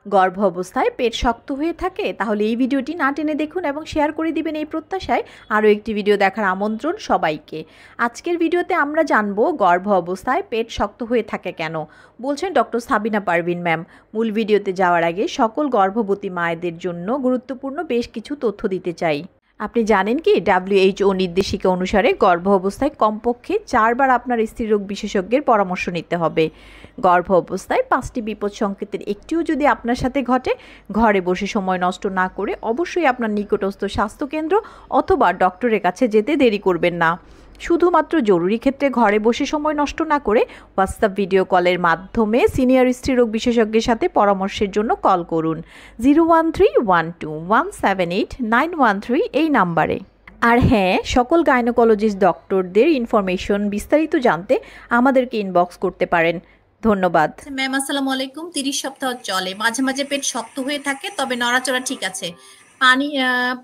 গর্ভ অবস্থায় পেট শক্ত হয়ে থাকে তাহলে এই ভিডিওটি না টেনে দেখুন এবং শেয়ার করে দিবেন এই প্রত্যাশায় আরও একটি ভিডিও দেখার আমন্ত্রণ সবাইকে। আজকের ভিডিওতে আমরা জানব গর্ভ অবস্থায় পেট শক্ত হয়ে থাকে কেন, বলছেন ডক্টর সাবিনা পারভিন ম্যাম। মূল ভিডিওতে যাওয়ার আগে সকল গর্ভবতী মায়েদের জন্য গুরুত্বপূর্ণ বেশ কিছু তথ্য দিতে চাই। আপনি জানেন কি WHO নির্দেশিকা অনুসারে গর্ভ অবস্থায় কমপক্ষে 4 বার আপনার স্ত্রীরোগ বিশেষজ্ঞের পরামর্শ নিতে হবে। গর্ভ অবস্থায় 5টি বিপদ সংকেতের একটিও যদি আপনার সাথে ঘটে, ঘরে বসে সময় নষ্ট না করে অবশ্যই আপনার নিকটস্থ স্বাস্থ্যকেন্দ্র অথবা ডক্টরের কাছে যেতে দেরি করবেন না। শুধুমাত্র জরুরি ক্ষেত্রে ঘরে বসে সময় নষ্ট না করে হোয়াটসঅ্যাপ ভিডিও কলের মাধ্যমে সিনিয়র স্ত্রীরোগ বিশেষজ্ঞের সাথে পরামর্শের জন্য কল করুন 01312178913 এই নাম্বারে। আর হ্যাঁ, সকল গাইনোকোলজিস্ট ডক্টরদের ইনফরমেশন বিস্তারিত জানতে আমাদেরকে ইনবক্স করতে পারেন। ধন্যবাদ। ম্যাম আসসালামু আলাইকুম। 30 সপ্তাহ চলে, মাঝে মাঝে পেট শক্ত হয়ে থাকে, তবে নড়াচড়া ঠিক আছে।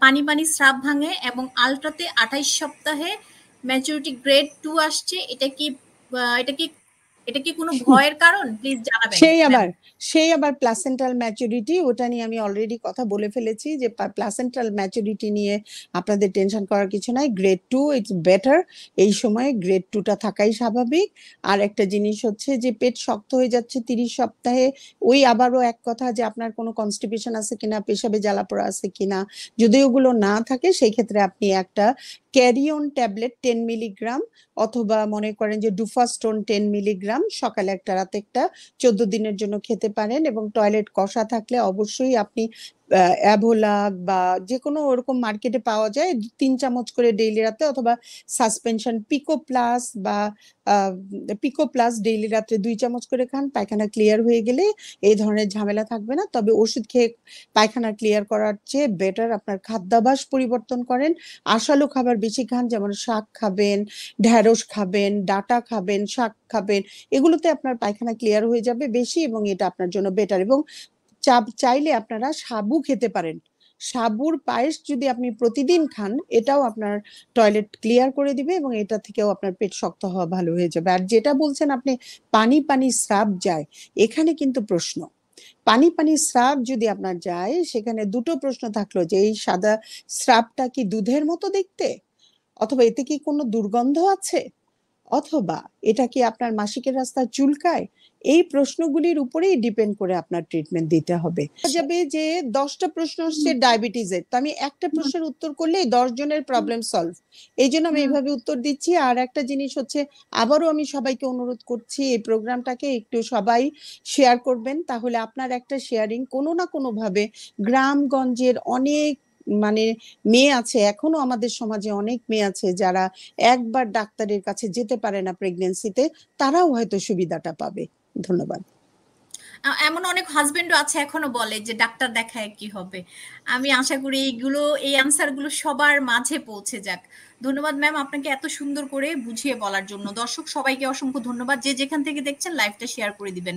পানি পানি স্রাব ভাঙে এবং আলট্রাতে 28 সপ্তাহে ম্যাচুরিটি গ্রেড 2 আসছে। এটা কি কোনো ভয়ের কারণ? প্লিজ জানাবেন। সেই আবার প্লাসেন্টাল ম্যাচুরিটি, ওটা নিয়ে আমি অলরেডি কথা বলে ফেলেছি যে প্লাসেন্টাল ম্যাচুরিটি নিয়ে আপনাদের টেনশন করার কিছু নাই। গ্রেড 2 ইটস বেটার, এই সময় গ্রেড 2টা থাকাই স্বাভাবিক। আর একটা জিনিস হচ্ছে যে পেট শক্ত হয়ে যাচ্ছে 30 সপ্তাহে, ওই আবারও এক কথা যে আপনার কোনো কনস্টিপেশন আছে কিনা, পেশাবে জ্বালাপোড়া আছে কিনা, যদি ওগুলো না থাকে সেই ক্ষেত্রে আপনি একটা ক্যারিয়ন ট্যাবলেট 10 মিলিগ্রাম অথবা মনে করেন যে ডুফাস্টোন 10 মিলিগ্রাম সকালে একটা রাতে একটা 14 দিনের জন্য খেতে পারেন। এবং টয়লেট কষা থাকলে অবশ্যই আপনি অ্যাভোলাক বা যে কোনো ওরকম মার্কেটে পাওয়া যায় 3 চামচ করে ডেইলি রাতে, অথবা সাসপেনশন পিকো প্লাস ডেইলি রাত্রে 2 চামচ করে খান। পায়খানা ক্লিয়ার হয়ে গেলে এই ধরনের ঝামেলা থাকবে না। তবে ওষুধ খেয়ে পায়খানা ক্লিয়ার করার চেয়ে বেটার আপনার খাদ্যাভ্যাস পরিবর্তন করেন। আশালু খাবার বেশি খান, যেমন শাক খাবেন, ঢেঁড়স খাবেন, ডাঁটা খাবেন, শাক খাবেন, এগুলোতে আপনার পায়খানা ক্লিয়ার হয়ে যাবে বেশি এবং এটা আপনার জন্য বেটার। এবং চাইলে আপনারা সাবু খেতে পারেন। সাবুর পায়েস যদি আপনি প্রতিদিন খান, এটাও আপনার টয়লেট ক্লিয়ার করে দিবে এবং এটা থেকেও আপনার পেট শক্ত হওয়া ভালো হয়ে যাবে। আর যেটা বলছেন আপনি পানি পানি স্রাব যায়, এখানে কিন্তু প্রশ্ন, পানি পানি স্রাব যদি আপনার যায় সেখানে দুটো প্রশ্ন থাকলো যে এই সাদা স্রাবটা কি দুধের মতো দেখতে, অথবা এতে কি কোনো দুর্গন্ধ আছে, অথবা এটা কি আপনার মাসিকের রাস্তায় চুলকায়। এই প্রশ্নগুলির উপরেই ডিপেন্ড করে আপনার ট্রিটমেন্ট দিতে হবে। যাবে যে 10টা প্রশ্ন হচ্ছে ডায়াবেটিসের, তো আমি একটা প্রশ্নের উত্তর করলেই 10 জনের প্রবলেম সলভ, এই জন্য আমি এইভাবে উত্তর দিচ্ছি। আর একটা জিনিস হচ্ছে, আবারও আমি সবাইকে অনুরোধ করছি এই প্রোগ্রামটাকে একটু সবাই শেয়ার করবেন, তাহলে আপনার একটা শেয়ারিং কোনো না কোনো ভাবে গ্রামগঞ্জের অনেক মেয়ে আছে, এখনো আমাদের সমাজে অনেক মেয়ে আছে যারা একবার ডাক্তারের কাছে যেতে পারে না প্রেগন্যান্সিতে, তারাও হয়তো সুবিধাটা পাবে। ধন্যবাদ। এমন অনেক হাজবেন্ডও আছে এখনো বলে যে ডাক্তার দেখায় কি হবে। আমি আশা করি এই আনসারগুলো সবার মাঝে পৌঁছে যাক। ধন্যবাদ ম্যাম আপনাকে এত সুন্দর করে বুঝিয়ে বলার জন্য। দর্শক সবাইকে অসংখ্য ধন্যবাদ। যে যেখান থেকে দেখছেন লাইভটা শেয়ার করে দিবেন।